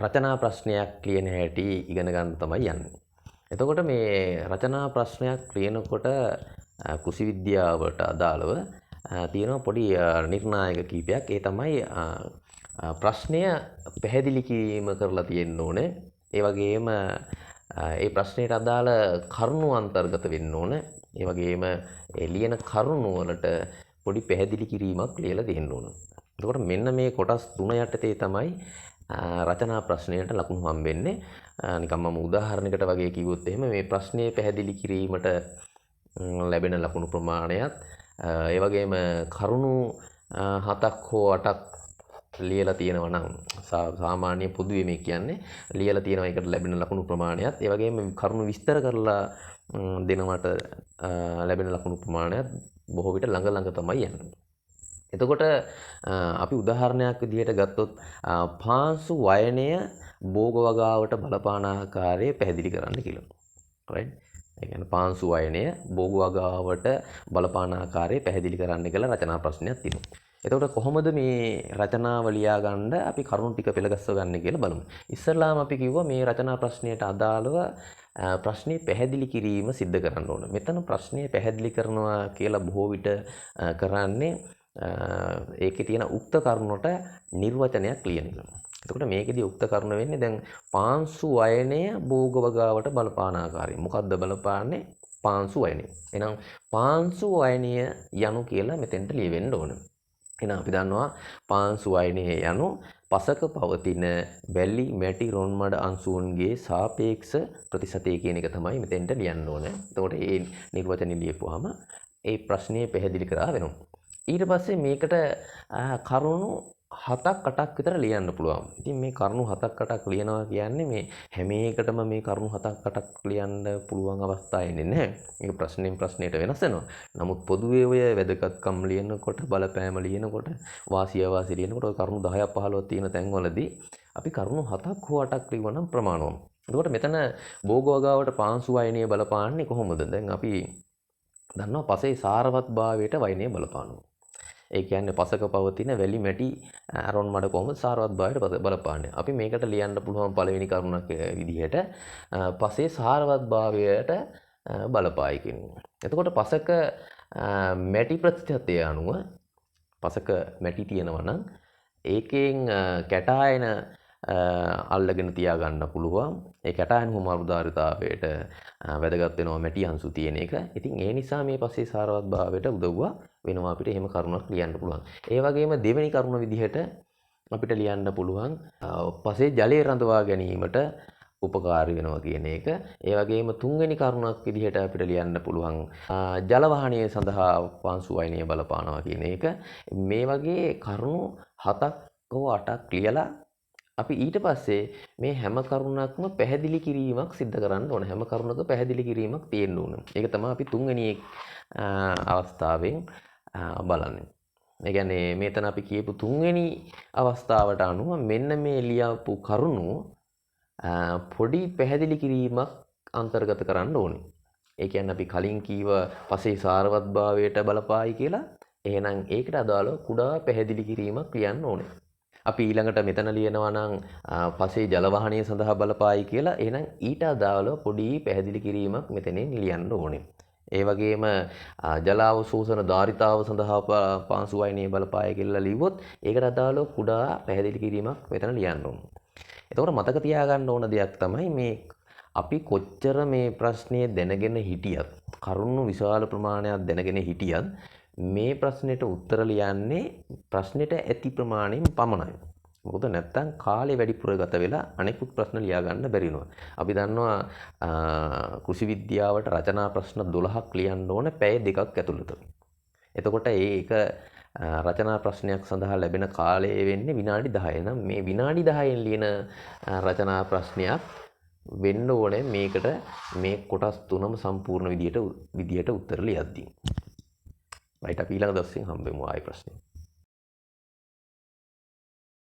රචනා ප්‍රශ්නයක් ලියන හැටි ඉගෙන ගන්න තමයි යන්නේ. එතකොට මේ රචනා ප්‍රශ්නයක් ලියනකොට කෘෂි විද්‍යාවට අදාළව තියෙන පොඩි නිර්ණායක කීපයක්. ඒ තමයි ප්‍රශ්නය පැහැදිලි කිරීම කරලා තියෙන්න ඕනේ. ඒ වගේම ඒ ප්‍රශ්නයට අදාළ කරුණු අන්තර්ගත වෙන්න ඕනේ. ඒ වගේම ඒ ලියන කරුණු වලට පොඩි පැහැදිලි කිරීමක් ලියලා දෙන්න ඕන. එතකොට මෙන්න මේ කොටස් තුන යටතේ තමයි රචනා ප්‍රශ්නයට ලකුණු හම්බෙන්නේ. නිකම් මම උදාහරණයකට වගේ කිව්වොත් එහෙම මේ ප්‍රශ්නය පැහැදිලි කිරීමට ලැබෙන ලකුණු ප්‍රමාණයත් ඒ වගේම කරුණු 7ක් හෝ 8ක් ලියලා තියෙනවා නම් සාමාන්‍ය පොදුවේ මේ කියන්නේ ලියලා තියෙනවා ඒකට ලැබෙන ලකුණු ප්‍රමාණයත් ඒ වගේම කරුණු විස්තර කරලා දෙනවට ලැබෙන ලකුණු ප්‍රමාණයත් බොහෝ විට ළඟ තමයි යන්නේ. එතකොට අපි උදාහරණයක් විදිහට ගත්තොත් පාංශු වයනය භෝග වගාවට බලපාන ආකාරය පැහැදිලි කරන්න කියලා. right? ඒ කියන්නේ පාංශු වයනය භෝග වගාවට බලපාන ආකාරය පැහැදිලි කරන්න කියලා රචනා ප්‍රශ්නයක් තියෙනවා. එතකොට කොහොමද මේ රචනාව ලියා ගන්න අපි කරුණු ටික පෙළගස්ව ගන්න කියලා බලමු. ඉස්සරලාම අපි කිව්වා මේ රචනා ප්‍රශ්නයට අදාළව ප්‍රශ්නේ පැහැදිලි කිරීම සිද්ධ කරන්න ඕන. මෙතන ප්‍රශ්නේ පැහැදිලි කරනවා කියලා බොහෝ විට කරන්නේ ඒකේ තියෙන උක්ත කරුණට නිර්වචනයක් ලියන එක. එතකොට මේකෙදී උක්ත කරුණ වෙන්නේ දැන් පාංශු වයනය භෝග වගාවට බලපාන ආකාරය. මොකද්ද බලපාන්නේ? පාංශු වයනය. එහෙනම් පාංශු වයනය යනු කියලා මෙතෙන්ට ලියවෙන්න ඕන. එහෙනම් අපි දන්නවා පාංශු වයනය යනු පසක පවතින වැලි මැටි රොන් මඩ අංශුන්ගේ සාපේක්ෂ ප්‍රතිශතය කියන එක තමයි මෙතෙන්ට ලියන්න ඕන. එතකොට මේ නිර්වචනය ලියපුවාම ඒ ප්‍රශ්නේ පැහැදිලි කරා වෙනවා. ඊට පස්සේ මේකට කරුණු 7ක් 8ක් විතර ලියන්න පුළුවන්. ඉතින් මේ කරුණු 7ක් 8ක් ලියනවා කියන්නේ මේ හැම එකටම මේ කරුණු 7ක් 8ක් ලියන්න පුළුවන් අවස්ථා එන්නේ නැහැ. මේක ප්‍රශ්නෙන් ප්‍රශ්නයට වෙනස් වෙනවා. නමුත් පොදුවේ ඔය වැදගත්කම් ලියනකොට බලපෑම ලියනකොට වාසිය වාසිය ලියනකොට ඔය කරුණු 10ක් 15ක් තියෙන තැන්වලදී අපි කරුණු 7ක් හෝ 8ක් ලියවනම් ප්‍රමාණවත්. එතකොට මෙතන භෝග වගාවට පාංශු වයනය බලපාන්නේ කොහොමද? දැන් අපි දන්නවා පසේ සාරවත්භාවයට වයනය බලපානවා. ඒ කියන්නේ පසක පවතින වැලි මැටි රොන් මඩ කොහොමද සාරවත්භාවයට බලපාන්නේ? අපි මේකට ලියන්න පුළුවන් පළවෙනි කරුණක් විදිහට පසේ සාරවත්භාවයට බලපායි කියන්නේ. එතකොට පසක මැටි ප්‍රතිශතය අනුව පසක මැටි තියෙනවා නම් ඒකෙන් කැටායන අල්ලගෙන තියාගන්න පුළුවන්. ඒ කැටායන හුමාරුදාරිතාවයට වැදගත් වෙනවා මැටි අංශු තියෙන එක. ඉතින් ඒ නිසා මේ පස්සේ සාරවත්භාවයට උදව්ව වෙනවා අපිට එහෙම කරුණක් ලියන්න පුළුවන්. ඒ වගේම දෙවෙනි කරුණ විදිහට අපිට ලියන්න පුළුවන් පස්සේ ජලය රඳවා ගැනීමට උපකාරී වෙනවා කියන එක. ඒ වගේම තුන්වෙනි කරුණක් විදිහට අපිට ලියන්න පුළුවන් ජල වහනය සඳහා පාංශු වයනය බලපානවා කියන එක. මේ වගේ කරුණු 7ක් හෝ 8ක් ලියලා අපි ඊට පස්සේ මේ හැම කරුණක්ම පැහැදිලි කිරීමක් සිද්ධ කරන්න ඕන. හැම කරුණක පැහැදිලි කිරීමක් තියෙන්න ඕන. ඒක තමයි අපි තුන්වෙනි අවස්ථාවෙන් බලන්නේ. ඒ කියන්නේ මෙතන අපි කියපු තුන්වෙනි අවස්ථාවට අනුව මෙන්න මේ ලියපු කරුණු පොඩි පැහැදිලි කිරීමක් අන්තර්ගත කරන්න ඕනේ. ඒ කියන්නේ අපි කලින් කීව පසේ සාරවත්භාවයට බලපායි කියලා. එහෙනම් ඒකට අදාළව කුඩා පැහැදිලි කිරීමක් ලියන්න ඕනේ. අපි ඊළඟට මෙතන ලියනවා නම් පසේ ජල වහනය සඳහා බලපායි කියලා. එහෙනම් ඊට අදාළව පොඩි පැහැදිලි කිරීමක් මෙතනින් ලියන්න ඕනේ. ඒ වගේම ජලාවශෝෂණ ධාරිතාව සඳහා පාංශු වයනය බලපායි කියලා ලිව්වොත් ඒකට අදාළව කුඩා පැහැදිලි කිරීමක් මෙතන ලියන්න ඕනේ. එතකොට මතක තියාගන්න ඕන දෙයක් තමයි මේ අපි කොච්චර මේ ප්‍රශ්නේ දැනගෙන හිටියත් කරුණු විශාල ප්‍රමාණයක් දැනගෙන හිටියත් මේ ප්‍රශ්නෙට උත්තර ලියන්නේ ප්‍රශ්නෙට ඇති ප්‍රමාණයෙන් පමණයි. මොකද නැත්තම් කාලේ වැඩිපුර ගත වෙලා අනෙකුත් ප්‍රශ්න ලියා ගන්න බැරි වෙනවා. අපි දන්නවා කෘෂි විද්‍යාවට රචනා ප්‍රශ්න 12ක් ලියන්න ඕන පැය 2ක් ඇතුළත. එතකොට ඒක රචනා ප්‍රශ්නයක් සඳහා ලැබෙන කාලය වෙන්නේ විනාඩි 10. නම් මේ විනාඩි 10න් ලියන රචනා ප්‍රශ්නයක් වෙන්න ඕනේ මේකට මේ කොටස් තුනම සම්පූර්ණ විදියට උත්තර ලියද්දී. right අපි ඊළඟ දවසේ හම්බෙමු ආයෙ ප්‍රශ්නේ.